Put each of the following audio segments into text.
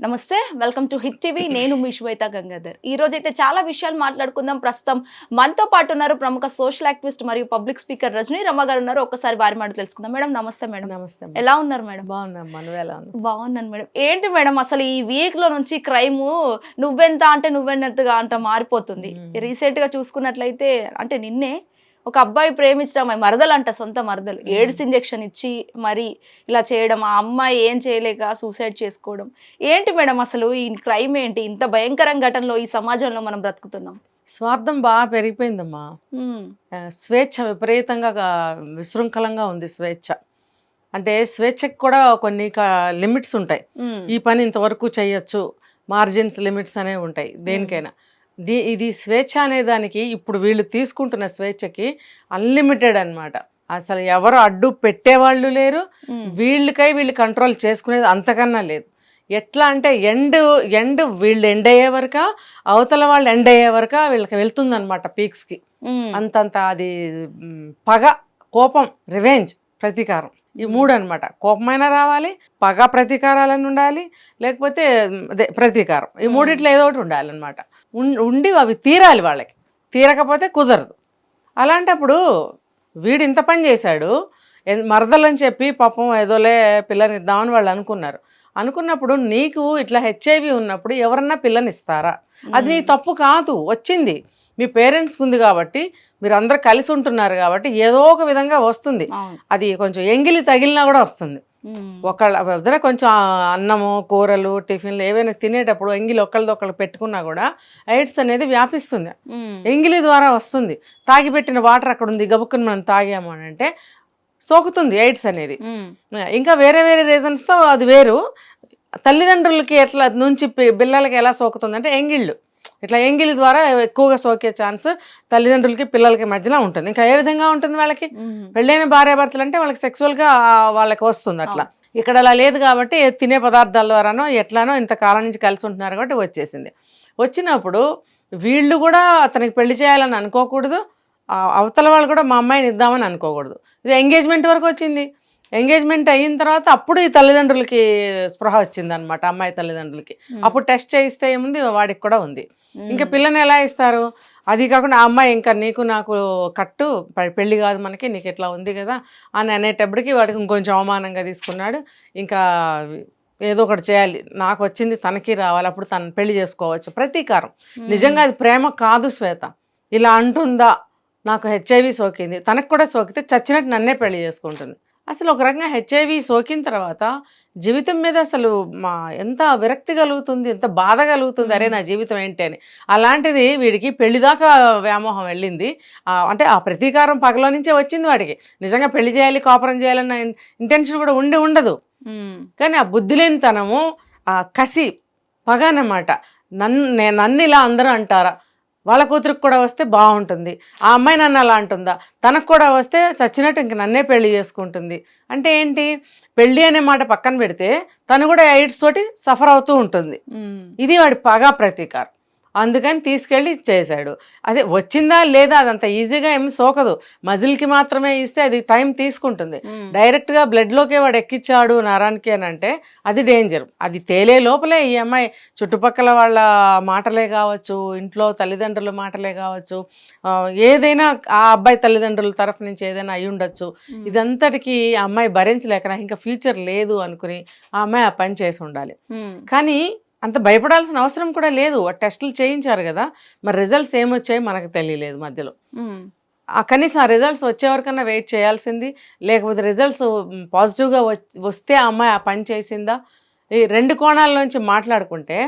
నమస్తే. Welcome to hit TV. నేను మీ శ్వేత గంగాధర్. ఈ రోజైతే చాలా విషయాలు మాట్లాడుకుందాం. ప్రస్తుతం మనతో పాటు ఉన్నారు ప్రముఖ సోషల్ యాక్టివిస్ట్ మరియు పబ్లిక్ స్పీకర్ రజనీ రమ గారు ఉన్నారు. ఒక్కసారి వారి మాట తెలుసుకుందాం. మేడం నమస్తే మేడం. నమస్తే. ఎలా ఉన్నారు మేడం? బాగున్నామ్మా, నువ్వు ఎలా ఉన్నావు? బాగున్నాను మేడం. ఏంటి మేడం అసలు ఈ వీక్ లో నుంచి క్రైమ్ నువ్వెంత అంటే నువ్వెన్నట్టుగా అంట మారిపోతుంది. రీసెంట్ గా చూసుకున్నట్లయితే అంటే నిన్నే ఒక అబ్బాయి ప్రేమించడం, అమ్మాయి మరదలంట, సొంత మరదలు, ఎయిడ్స్ ఇంజెక్షన్ ఇచ్చి మరి ఇలా చేయడం, ఆ అమ్మాయి ఏం చేయలేక సూసైడ్ చేసుకోవడం. ఏంటి మేడం అసలు ఈ క్రైమ్ ఏంటి? ఇంత భయంకరంగా ఘటనలో ఈ సమాజంలో మనం బ్రతుకుతున్నాం. స్వార్థం బాగా పెరిగిపోయిందమ్మా. స్వేచ్ఛ విపరీతంగా విశృంఖలంగా ఉంది. స్వేచ్ఛ అంటే స్వేచ్ఛకి కూడా కొన్ని లిమిట్స్ ఉంటాయి. ఈ పని ఇంతవరకు చేయొచ్చు, మార్జిన్స్ లిమిట్స్ అనేవి ఉంటాయి దేనికైనా. ఇది స్వేచ్ఛ అనే దానికి ఇప్పుడు వీళ్ళు తీసుకుంటున్న స్వేచ్ఛకి అన్లిమిటెడ్ అన్నమాట. అసలు ఎవరు అడ్డు పెట్టేవాళ్ళు లేరు, వీళ్ళు కంట్రోల్ చేసుకునేది అంతకన్నా లేదు. ఎట్లా అంటే ఎండ్ వీళ్ళు ఎండ్ అయ్యే వరకు, అవతల వాళ్ళు ఎండ్ అయ్యే వరకు వీళ్ళకి వెళ్తుందన్నమాట పీక్స్కి. అంతంత అది పగ, కోపం, రివెంజ్, ప్రతీకారం, ఈ మూడు అనమాట. కోపమైనా రావాలి, పగ ప్రతీకారాలని ఉండాలి, లేకపోతే అదే ప్రతీకారం, ఈ మూడిట్లో ఏదో ఒకటి ఉండాలన్నమాట. ఉండి అవి తీరాలి, వాళ్ళకి తీరకపోతే కుదరదు. అలాంటప్పుడు వీడు ఇంత పని చేశాడు, మరదలని చెప్పి పాపం ఏదోలే పిల్లని ఇద్దామని వాళ్ళు అనుకున్నప్పుడు నీకు ఇట్లా హెచ్ఐవి ఉన్నప్పుడు ఎవరన్నా పిల్లనిస్తారా? అది నీ తప్పు కాదు, వచ్చింది మీ పేరెంట్స్కి ఉంది కాబట్టి, మీరు అందరు కలిసి ఉంటున్నారు కాబట్టి ఏదో ఒక విధంగా వస్తుంది. అది కొంచెం ఎంగిలి తగిలినా కూడా వస్తుంది. ఒకళ్ళ కొంచెం అన్నము, కూరలు, టిఫిన్లు ఏవైనా తినేటప్పుడు ఎంగిలి ఒకళ్ళు పెట్టుకున్నా కూడా ఎయిడ్స్ అనేది వ్యాపిస్తుంది. ఎంగిలి ద్వారా వస్తుంది. తాగిపెట్టిన వాటర్ అక్కడ ఉంది, గబుక్కుని మనం తాగాము అని అంటే సోకుతుంది ఎయిడ్స్ అనేది. ఇంకా వేరే రీజన్స్తో అది వేరు. తల్లిదండ్రులకి ఎట్లా నుంచి పిల్లలకి ఎలా సోకుతుంది అంటే ఎంగిళ్ళు, ఇట్లా ఎంగిలి ద్వారా ఎక్కువగా సోకే ఛాన్స్ తల్లిదండ్రులకి పిల్లలకి మధ్యలో ఉంటుంది. ఇంకా ఏ విధంగా ఉంటుంది వాళ్ళకి? పెళ్ళైన భార్యాభర్తలు అంటే వాళ్ళకి సెక్సువల్గా వాళ్ళకి వస్తుంది. అట్లా ఇక్కడ అలా లేదు కాబట్టి తినే పదార్థాల ద్వారానో ఎట్లానో ఇంతకాలం నుంచి కలిసి ఉంటున్నారు కాబట్టి వచ్చేసింది. వచ్చినప్పుడు వీళ్ళు కూడా అతనికి పెళ్లి చేయాలని అనుకోకూడదు, అవతల వాళ్ళు కూడా మా అమ్మాయిని ఇద్దామని అనుకోకూడదు. ఇది ఎంగేజ్మెంట్ వరకు వచ్చింది. ఎంగేజ్మెంట్ అయిన తర్వాత అప్పుడు ఈ తల్లిదండ్రులకి స్పృహ వచ్చింది అనమాట, అమ్మాయి తల్లిదండ్రులకి. అప్పుడు టెస్ట్ చేయిస్తే ఏముంది, వాడికి కూడా ఉంది. ఇంకా పిల్లని ఎలా ఇస్తారు? అది కాకుండా ఆ అమ్మాయి ఇంకా నీకు నాకు కట్టు, పెళ్లి కాదు మనకి, నీకు ఇట్లా ఉంది కదా అని అనేటప్పటికి వాడికి ఇంకొంచెం అవమానంగా తీసుకున్నాడు. ఇంకా ఏదో ఒకటి చేయాలి, నాకు వచ్చింది తనకి రావాలి, అప్పుడు తను పెళ్లి చేసుకోవచ్చు. ప్రతీకారం. నిజంగా అది ప్రేమ కాదు శ్వేత. ఇలా అంటుందా, నాకు హెచ్ఐవి సోకింది, తనకు కూడా సోకితే చచ్చినట్టు నన్నే పెళ్లి చేసుకుంటుంది. అసలు ఒక రకంగా హెచ్ఐవి సోకిన తర్వాత జీవితం మీద అసలు ఎంత విరక్తి కలుగుతుంది, ఎంత బాధ కలుగుతుంది, అరే నా జీవితం ఏంటి అని. అలాంటిది వీడికి పెళ్లిదాకా వ్యామోహం వెళ్ళింది. అంటే ఆ ప్రతీకారం పగలో నుంచే వచ్చింది వాడికి. నిజంగా పెళ్లి చేయాలి, కాపురం చేయాలన్న ఇంటెన్షన్ కూడా ఉండదు. కానీ ఆ బుద్ధిలేనితనము, ఆ కసి, పగ అన్నమాట. నన్ను ఇలా అందరూ అంటారా, వాళ్ళ కూతురికి కూడా వస్తే బాగుంటుంది, ఆ అమ్మాయి నన్ను అలా అంటుందా, తనకు కూడా వస్తే చచ్చినట్టు ఇంక నన్నే పెళ్లి చేసుకుంటుంది అంటే ఏంటి? పెళ్ళి అనే మాట పక్కన పెడితే తను కూడా ఎయిడ్స్ తోటి సఫర్ అవుతూ ఉంటుంది. ఇది వాడి పగా ప్రతీకారం. అందుకని తీసుకెళ్ళి చేశాడు. అదే వచ్చిందా లేదా అదంత ఈజీగా ఏమి సోకదు. మజిల్కి మాత్రమే ఇస్తే అది టైం తీసుకుంటుంది. డైరెక్ట్గా బ్లడ్లోకే వాడు ఎక్కిచ్చాడు నరానికి అని అంటే అది డేంజర్. అది తేలే లోపలే ఈ అమ్మాయి చుట్టుపక్కల వాళ్ళ మాటలే కావచ్చు, ఇంట్లో తల్లిదండ్రుల మాటలే కావచ్చు, ఏదైనా ఆ అబ్బాయి తల్లిదండ్రుల తరఫు నుంచి ఏదైనా అయి ఉండొచ్చు. ఇదంతటికీ ఆ అమ్మాయి భరించలేక నాకు ఇంకా ఫ్యూచర్ లేదు అనుకుని ఆ అమ్మాయి ఆ పని చేసి ఉండాలి. కానీ అంత భయపడాల్సిన అవసరం కూడా లేదు. టెస్టులు చేయించారు కదా, మరి రిజల్ట్స్ ఏమొచ్చాయో మనకు తెలియలేదు మధ్యలో. కనీసం ఆ రిజల్ట్స్ వచ్చేవరకన్నా వెయిట్ చేయాల్సింది. లేకపోతే రిజల్ట్స్ పాజిటివ్గా వస్తే ఆ అమ్మాయి ఆ పని చేసిందా? ఈ రెండు కోణాల నుంచి మాట్లాడుకుంటే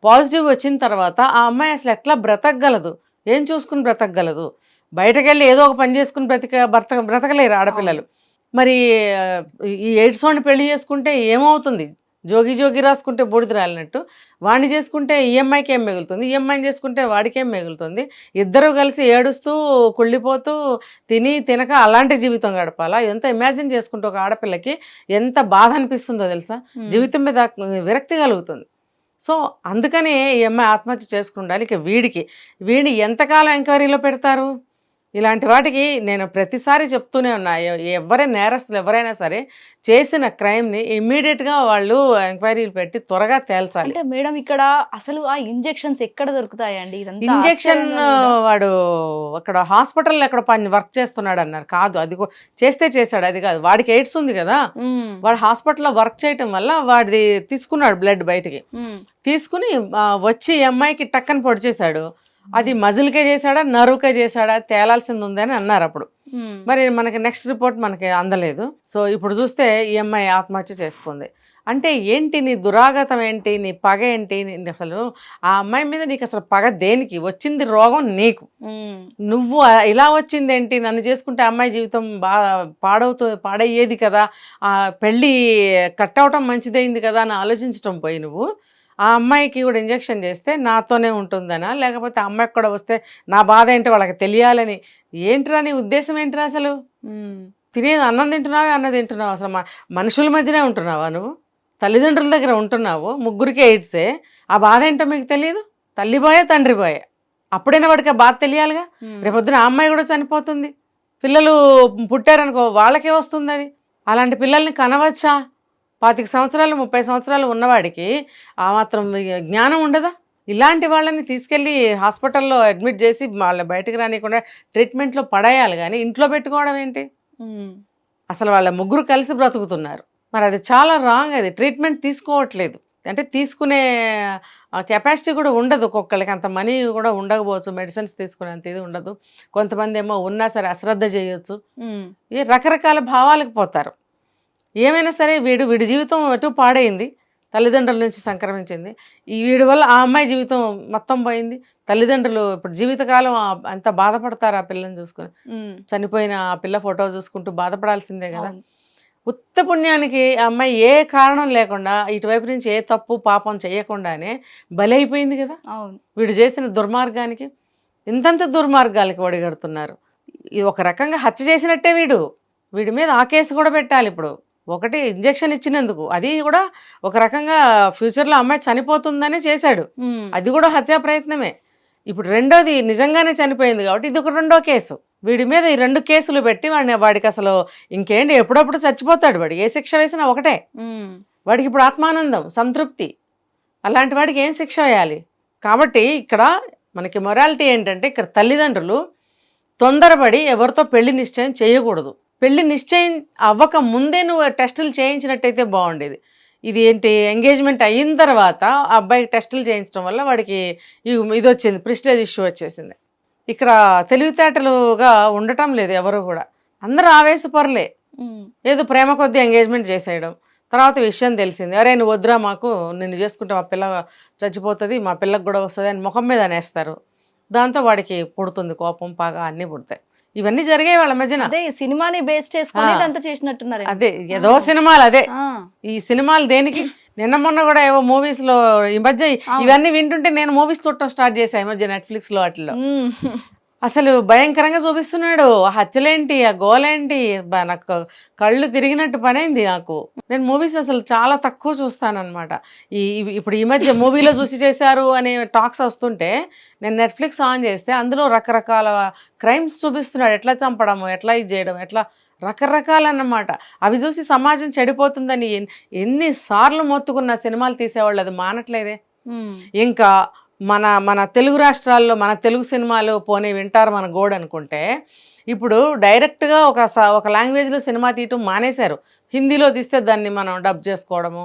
పాజిటివ్ వచ్చిన తర్వాత ఆ అమ్మాయి అసలు ఎట్లా బ్రతకగలదు, ఏం చూసుకుని బ్రతకగలదు? బయటకెళ్ళి ఏదో ఒక పని చేసుకుని బ్రతకలేరు ఆడపిల్లలు. మరి ఈ ఎయిడ్స్ వాడిని పెళ్లి చేసుకుంటే ఏమవుతుంది? జోగి రాసుకుంటే బూడిద రాలినట్టు వాడిని చేసుకుంటే ఈఎంఐకి ఏం మిగులుతుంది, ఈఎంఐని చేసుకుంటే వాడికి ఏం మిగులుతుంది? ఇద్దరు కలిసి ఏడుస్తూ కుళ్ళిపోతూ తినక అలాంటి జీవితం గడపాలా? ఎంత ఇమాజిన్ చేసుకుంటే ఒక ఆడపిల్లకి ఎంత బాధ అనిపిస్తుందో తెలుసా? జీవితం మీద విరక్తి కలుగుతుంది. సో అందుకనే ఈ అమ్మాయి ఆత్మహత్య చేసుకుండాలి. ఇక వీడిని ఎంతకాలం ఎంక్వైరీలో పెడతారు? ఇలాంటి వాటికి నేను ప్రతిసారి చెప్తూనే ఉన్నా, నేరస్తులు ఎవరైనా సరే చేసిన క్రైమ్ని ఇమ్మీడియట్గా వాళ్ళు ఎంక్వైరీలు పెట్టి త్వరగా తేల్చాలి. అంటే మేడం ఇక్కడ అసలు ఆ ఇంజెక్షన్స్ ఎక్కడ దొరుకుతాయండి? ఇంజెక్షన్ వాడు అక్కడ హాస్పిటల్లో ఎక్కడ పని వర్క్ చేస్తున్నాడు అన్నారు. కాదు, అది చేశాడు, అది కాదు. వాడికి ఎయిడ్స్ ఉంది కదా, వాడు హాస్పిటల్లో వర్క్ చేయటం వల్ల వాడిది తీసుకున్నాడు బ్లడ్ బయటికి. తీసుకుని వచ్చి అమ్మాయికి టక్కని పొడి చేశాడు. అది మజిల్కే చేశాడా నర్వ్కే చేశాడా తేలాల్సింది ఉందని అన్నారు అప్పుడు. మరి మనకి నెక్స్ట్ రిపోర్ట్ మనకి అందలేదు. సో ఇప్పుడు చూస్తే ఈ అమ్మాయి ఆత్మహత్య చేసుకుంది. అంటే ఏంటి నీ దురాగతం ఏంటి, నీ పగ ఏంటి? అసలు ఆ అమ్మాయి మీద నీకు అసలు పగ దేనికి? వచ్చింది రోగం నీకు, నువ్వు ఇలా వచ్చింది ఏంటి? నన్ను చేసుకుంటే అమ్మాయి జీవితం పాడయ్యేది కదా, ఆ పెళ్ళి కట్ అవటం మంచిదైంది కదా అని ఆలోచించటం పోయి నువ్వు ఆ అమ్మాయికి కూడా ఇంజెక్షన్ చేస్తే నాతోనే ఉంటుందనా, లేకపోతే అమ్మాయికి కూడా వస్తే నా బాధ ఏంటో వాళ్ళకి తెలియాలని, ఏంటిరా నీ ఉద్దేశం ఏంటిరా? అసలు తినేది అన్నం తింటున్నావా అన్నది తింటున్నావు? అసలు మనుషుల మధ్యనే ఉంటున్నావా నువ్వు? తల్లిదండ్రుల దగ్గర ఉంటున్నావు, ముగ్గురికి ఎయిడ్సే, ఆ బాధ ఏంటో మీకు తెలియదు? తల్లి పోయే తండ్రి పోయే, అప్పుడైనా వాడికి ఆ బాధ తెలియాలిగా. రేపొద్దున ఆ అమ్మాయి కూడా చనిపోతుంది, పిల్లలు పుట్టారనుకో వాళ్ళకే వస్తుంది అది. అలాంటి పిల్లల్ని కనవచ్చా? 25 సంవత్సరాలు 30 సంవత్సరాలు ఉన్నవాడికి ఆ మాత్రం జ్ఞానం ఉండదా? ఇలాంటి వాళ్ళని తీసుకెళ్ళి హాస్పిటల్లో అడ్మిట్ చేసి వాళ్ళని బయటకు రానియకుండా ట్రీట్మెంట్లో పడేయాలి, కానీ ఇంట్లో పెట్టుకోవడం ఏంటి? అసలు వాళ్ళ ముగ్గురు కలిసి బ్రతుకుతున్నారు, మరి అది చాలా రాంగ్. అది ట్రీట్మెంట్ తీసుకోవట్లేదు అంటే తీసుకునే కెపాసిటీ కూడా ఉండదు ఒక్కొక్కరికి, అంత మనీ కూడా ఉండకపోవచ్చు, మెడిసిన్స్ తీసుకునేంత ఇది ఉండదు. కొంతమంది ఏమో ఉన్నా సరే అశ్రద్ధ చేయొచ్చు, రకరకాల భావాలకు పోతారు. ఏమైనా సరే వీడి జీవితం ఎటు పాడైంది, తల్లిదండ్రుల నుంచి సంక్రమించింది. వీడి వల్ల ఆ అమ్మాయి జీవితం మొత్తం పోయింది. తల్లిదండ్రులు ఇప్పుడు జీవితకాలం అంత బాధపడతారు ఆ పిల్లని చూసుకుని. చనిపోయిన ఆ పిల్ల ఫోటో చూసుకుంటూ బాధపడాల్సిందే కదా. ఉత్త పుణ్యానికి ఆ అమ్మాయి ఏ కారణం లేకుండా ఇటువైపు నుంచి ఏ తప్పు పాపం చేయకుండానే బలైపోయింది కదా. వీడు చేసిన దుర్మార్గానికి ఇంతంత దుర్మార్గాలకి ఒడిగడుతున్నారు. ఇది ఒక రకంగా హత్య చేసినట్టే. వీడి మీద ఆ కేసు కూడా పెట్టాలి. ఇప్పుడు ఒకటి ఇంజెక్షన్ ఇచ్చినందుకు, అది కూడా ఒక రకంగా ఫ్యూచర్లో అమ్మాయి చనిపోతుందనే చేశాడు, అది కూడా హత్యా ప్రయత్నమే. ఇప్పుడు రెండోది నిజంగానే చనిపోయింది కాబట్టి ఇది ఒక రెండో కేసు. వీడి మీద ఈ 2 కేసులు పెట్టి వాడికి అసలు ఇంకేంటి, ఎప్పుడప్పుడు చచ్చిపోతాడు వాడు. ఏ శిక్ష వేసినా ఒకటే, వాడికి ఇప్పుడు ఆత్మానందం సంతృప్తి. అలాంటి వాడికి ఏం శిక్ష వేయాలి? కాబట్టి ఇక్కడ మనకి మొరాలిటీ ఏంటంటే, ఇక్కడ తల్లిదండ్రులు తొందరపడి ఎవరితో పెళ్లి నిశ్చయం చేయకూడదు. పెళ్లి నిశ్చయం అవ్వక ముందే నువ్వు టెస్టులు చేయించినట్టయితే బాగుండేది. ఇది ఏంటి, ఎంగేజ్మెంట్ అయిన తర్వాత అబ్బాయికి టెస్టులు చేయించడం వల్ల వాడికి ఇది వచ్చింది, ప్రిస్టేజ్ ఇష్యూ వచ్చేసింది. ఇక్కడ తెలివితేటలుగా ఉండటం లేదు ఎవరు కూడా, అందరూ ఆవేశపరలే. ఏదో ప్రేమ కొద్దీ ఎంగేజ్మెంట్ చేసేయడం, తర్వాత విషయం తెలిసింది, అరే నువ్వు వద్దురా, మాకు నిన్ను చేసుకుంటే మా పిల్ల చచ్చిపోతుంది, మా పిల్లకి కూడా వస్తుంది అని ముఖం మీద అనేస్తారు. దాంతో వాడికి పుడుతుంది కోపం, పగ అన్నీ పుడతాయి. ఇవన్నీ జరిగాయి వాళ్ళ మధ్యన. అదే సినిమాని బేస్ చేసుకొని ఇదంతా చేసినట్టున్నారు. అదే ఏదో సినిమాలు, అదే ఈ సినిమాలు దేనికి? నిన్న మొన్న కూడా ఏవో మూవీస్ లో ఈ మధ్య ఇవన్నీ వింటుంటే నేను మూవీస్ చూడటం స్టార్ట్ చేశాను ఈ మధ్య నెట్ఫ్లిక్స్ లో. వాటిలో అసలు భయంకరంగా చూపిస్తున్నాడు. ఆ హత్యలేంటి, ఆ గోలేంటి, నాకు కళ్ళు తిరిగినట్టు పనైంది నాకు. నేను మూవీస్ అసలు చాలా తక్కువ చూస్తానన్నమాట. ఇప్పుడు ఈ మధ్య మూవీలో చూసి చేశారు అనే టాక్స్ వస్తుంటే నేను నెట్ఫ్లిక్స్ ఆన్ చేస్తే అందులో రకరకాల క్రైమ్స్ చూపిస్తున్నాడు, ఎట్లా చంపడము, ఎట్లా ఇది చేయడం, ఎట్లా రకరకాలన్నమాట. అవి చూసి సమాజం చెడిపోతుందని ఎన్నిసార్లు మొత్తుకున్న సినిమాలు తీసేవాళ్ళు, అది మానట్లేదే. ఇంకా మన తెలుగు రాష్ట్రాల్లో మన తెలుగు సినిమాలు పోనీ వింటారు మన గోడు అనుకుంటే, ఇప్పుడు డైరెక్ట్గా ఒక లాంగ్వేజ్లో సినిమా తీయటం మానేశారు. హిందీలో తీస్తే దాన్ని మనం డబ్ చేసుకోవడము,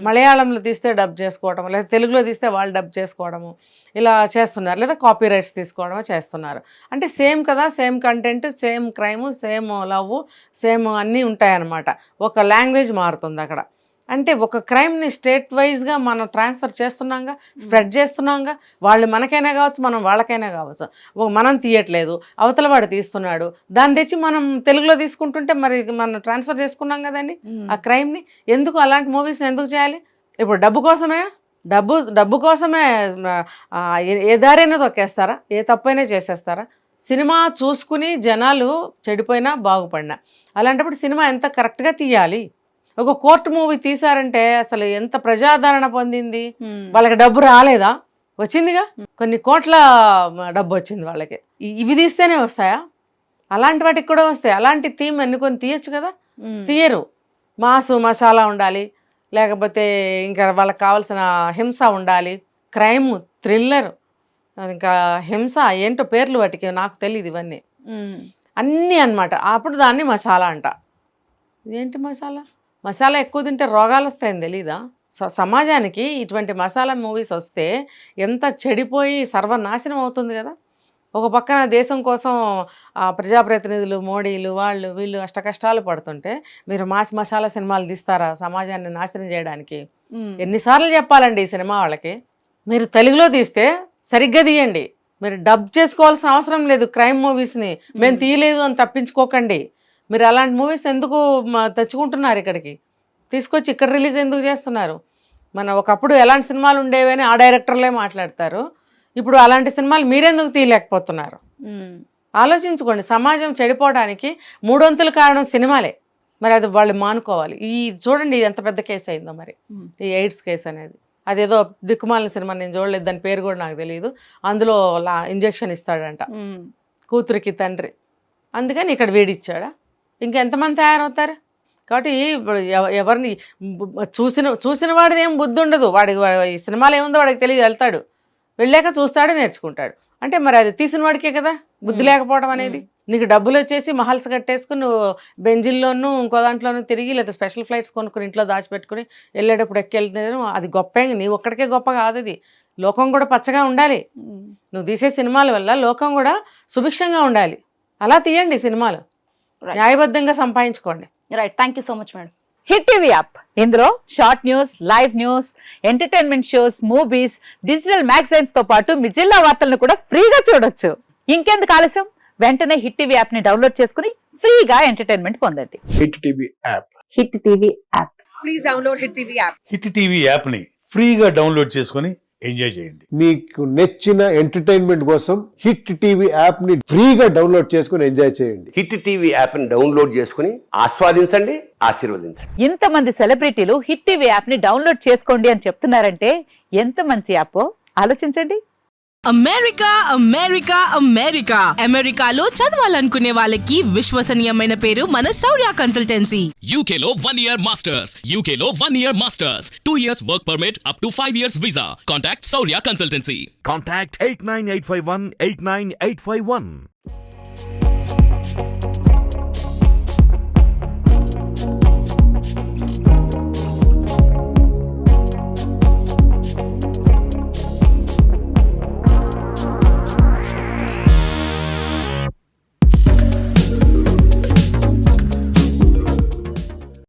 మలయాళంలో తీస్తే డబ్ చేసుకోవడము, లేదా తెలుగులో తీస్తే వాళ్ళు డబ్ చేసుకోవడము, ఇలా చేస్తున్నారు. లేదా కాపీ రైట్స్ తీసుకోవడమో చేస్తున్నారు. అంటే సేమ్ కదా, same content, same crime, same love, same అన్నీ ఉంటాయన్నమాట. ఒక లాంగ్వేజ్ మారుతుంది అక్కడ. అంటే ఒక క్రైమ్ని స్టేట్ వైజ్గా మనం ట్రాన్స్ఫర్ చేస్తున్నాంగా, స్ప్రెడ్ చేస్తున్నాంగా. వాళ్ళు మనకైనా కావచ్చు, మనం వాళ్ళకైనా కావచ్చు. మనం తీయట్లేదు, అవతల వాడు తీస్తున్నాడు, దాన్ని తెచ్చి మనం తెలుగులో తీసుకుంటుంటే మరి మనం ట్రాన్స్ఫర్ చేసుకున్నాం కదండి ఆ క్రైమ్ని. ఎందుకు అలాంటి మూవీస్ని ఎందుకు చేయాలి? ఇప్పుడు డబ్బు కోసమే ఏ దారైనా తొక్కేస్తారా, ఏ తప్పైనా చేసేస్తారా? సినిమా చూసుకుని జనాలు చెడిపోయినా బాగుపడినా, అలాంటప్పుడు సినిమా ఎంత కరెక్ట్గా తీయాలి. ఒక కోర్టు మూవీ తీశారంటే అసలు ఎంత ప్రజాదరణ పొందింది. వాళ్ళకి డబ్బు రాలేదా? వచ్చిందిగా, కొన్ని కోట్ల డబ్బు వచ్చింది వాళ్ళకి. ఇవి తీస్తేనే వస్తాయా? అలాంటి వాటికి కూడా వస్తాయి. అలాంటి థీమ్ ఎన్నుకొని తీయచ్చు కదా, తీయరు. మాసు మసాలా ఉండాలి, లేకపోతే ఇంకా వాళ్ళకి కావాల్సిన హింస ఉండాలి, క్రైమ్, థ్రిల్లర్, ఇంకా హింస, ఏంటో పేర్లు వాటికి నాకు తెలియదు ఇవన్నీ అన్నీ అన్నమాట. అప్పుడు దాన్ని మసాలా అంట. ఏంటి మసాలా? మసాలా ఎక్కువ తింటే రోగాలు వస్తాయని తెలీదా? సమాజానికి ఇటువంటి మసాలా మూవీస్ వస్తే ఎంత చెడిపోయి సర్వనాశనం అవుతుంది కదా. ఒక పక్కన దేశం కోసం ప్రజాప్రతినిధులు, మోడీలు, వాళ్ళు వీళ్ళు అష్టకష్టాలు పడుతుంటే మీరు మాస్ మసాలా సినిమాలు తీస్తారా సమాజాన్ని నాశనం చేయడానికి? ఎన్నిసార్లు చెప్పాలండి ఈ సినిమా వాళ్ళకి? మీరు తెలుగులో తీస్తే సరిగ్గా తీయండి, మీరు డబ్ చేసుకోవాల్సిన అవసరం లేదు. క్రైమ్ మూవీస్ని మేము తీయలేదు అని తప్పించుకోకండి. మీరు అలాంటి మూవీస్ ఎందుకు తెచ్చుకుంటున్నారు ఇక్కడికి? తీసుకొచ్చి ఇక్కడ రిలీజ్ ఎందుకు చేస్తున్నారు? మన ఒకప్పుడు ఎలాంటి సినిమాలు ఉండేవని ఆ డైరెక్టర్లే మాట్లాడతారు, ఇప్పుడు అలాంటి సినిమాలు మీరెందుకు తీయలేకపోతున్నారు? ఆలోచించుకోండి. సమాజం చెడిపోవడానికి 3/4 కారణం సినిమాలే. మరి అది వాళ్ళు మానుకోవాలి. ఈ చూడండి ఎంత పెద్ద కేసు అయిందో మరి ఈ ఎయిడ్స్ కేసు అనేది. అదేదో దిక్కుమాలిన సినిమా, నేను చూడలేదు, దాని పేరు కూడా నాకు తెలియదు. అందులో ఇంజెక్షన్ ఇస్తాడంట కూతురికి తండ్రి, అందుకని ఇక్కడ వేడిచ్చాడా? ఇంకెంతమంది తయారవుతారు? కాబట్టి ఎవరిని చూసిన వాడిది ఏం బుద్ధి ఉండదు. ఈ సినిమాలు ఏముందో వాడికి తెలియదు, వెళ్తాడు, వెళ్ళాక చూస్తాడు, నేర్చుకుంటాడు. అంటే మరి అది తీసిన వాడికే కదా బుద్ధి లేకపోవడం అనేది. నీకు డబ్బులు వచ్చేసి మహల్స్ కట్టేసుకుని నువ్వు బెంజిల్లోనూ ఇంకో దాంట్లోనూ తిరిగి, లేదా స్పెషల్ ఫ్లైట్స్ కొనుక్కుని ఇంట్లో దాచిపెట్టుకుని వెళ్ళేటప్పుడు ఎక్కెళ్తుంది, అది గొప్ప. నీ ఒక్కడికే గొప్ప కాదు అది, లోకం కూడా పచ్చగా ఉండాలి. నువ్వు తీసే సినిమాల వల్ల లోకం కూడా సుభిక్షంగా ఉండాలి. అలా తీయండి సినిమాలు, న్యాయబద్ధంగా సంపాదించుకోండి. Right, thank you so much madam. Hit TV app, ఇందులో short news, live news, entertainment shows, movies, digital magazines తో పాటు మీ జిల్లా వార్తలను కూడా ఫ్రీగా చూడొచ్చు. ఇంకెందుకు ఆలస్యం, వెంటనే హిట్ టీవీ యాప్ ని డౌన్లోడ్ చేసుకుని ఫ్రీగా ఎంటర్టైన్మెంట్ పొందండి. Hit TV app, hit TV app, please download hit TV app. Hit TV app ని ఫ్రీగా డౌన్లోడ్ చేసుకొని ఎంజాయ్ చేయండి. మీకు నచ్చిన ఎంటర్టైన్మెంట్ కోసం హిట్ టీవీ యాప్ ని ఫ్రీగా డౌన్లోడ్ చేసుకుని ఎంజాయ్ చేయండి. హిట్ టీవీ యాప్ ని డౌన్లోడ్ చేసుకుని ఆస్వాదించండి, ఆశీర్వదించండి. ఇంతమంది సెలబ్రిటీలు హిట్ టీవీ యాప్ ని డౌన్లోడ్ చేసుకోండి అని చెప్తున్నారంటే ఎంత మంచి యాప్ ఆలోచించండి. అమెరికా అమెరికా అమెరికా అమెరికాలో చదవాలనుకునే వాళ్ళకి విశ్వసనీయమైన పేరు మన శౌర్య కన్సల్టెన్సీ. UK లో 1 year masters, UK లో 1 year masters, 2 years work permit up to 5 years visa. Contact Saurya Consultancy. Contact 89851 89851.